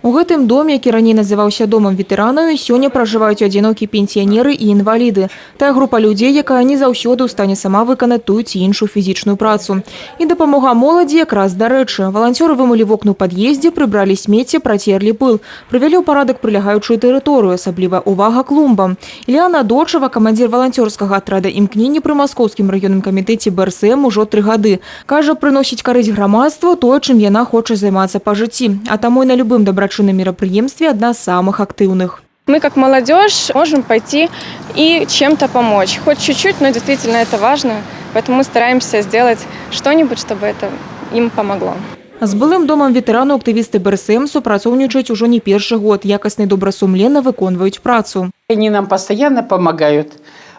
У гэтым доме, які раней называўся домам ветэранаў, сёння пражываюць адзінокія пенсіянеры і інваліды. Тая група людзей, якая не заўсёды ў стане сама выканаць тую ці іншую фізічную працу. І дапамога моладзі якраз дарэчы. Валанцёры вымылі вокны ў пад'ездзе, прыбралі смецце, працерлі пыл. Прывялі ў парадак прылягаючую тэрыторыю, асабліва ўвага клумбам. Ілляна Дочава, камандзір валанцёрскага атрада імкнення пры Маскоўскім раённым камітэце БРСМ ужо 3 гады. Кажа, прыносіць карысць грамадству тое, чым яна хоча займацца па жыцці. А таму і на любым добрачынным мероприемстве одна из самых активных. Мы, как молодежь, можем пойти и чем-то помочь. Хоть чуть-чуть, но действительно это важно. Поэтому мы стараемся сделать что-нибудь, чтобы это им помогло. З былым домом ветэранаў актывісты БРСМ супрацоўнічаюць ужо не першы год. Якасна і добрасумленна выконваюць працу. Они нам постоянно помогают.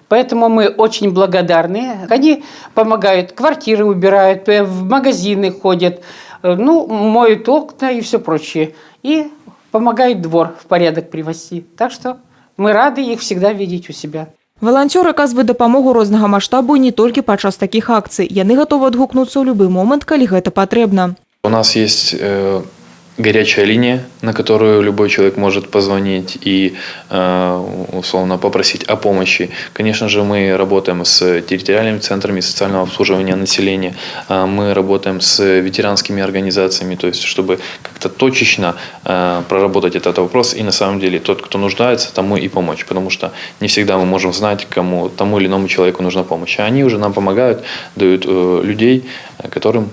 Поэтому мы очень благодарны. Они помогают, квартиры убирают, в магазины ходят, моют окна и все прочее. И помогают двор в порядок привести. Так что мы рады их всегда видеть у себя. Валанцёры аказваюць дапамогу рознага маштабу не толькі падчас такіх акцый. Яны гатовы адгукнуцца ў любы момант, калі гэта патрэбна. У нас есть горячая линия, на которую любой человек может позвонить и условно попросить о помощи. Конечно же, мы работаем с территориальными центрами социального обслуживания населения, мы работаем с ветеранскими организациями, то есть чтобы как-то точечно проработать этот вопрос и на самом деле тот, кто нуждается, тому и помочь, потому что не всегда мы можем знать, кому тому или иному человеку нужна помощь. А они уже нам помогают, дают людей, которым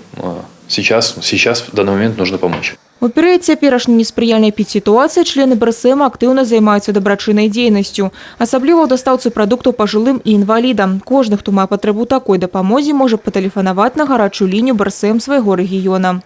сейчас в данный момент нужно помочь. У перыяд цяперашняй неспрыяльнай сітуацыі члены БРСМ актыўна займаюцца дабрачыннай дзейнасцю, асабліва ў дастаўцы прадуктаў пажылым і інвалідам. Кожны, хто мае патрэбу такой дапамозе, можа патэлефанаваць на гарачую лінію БРСМ свайго рэгіёна.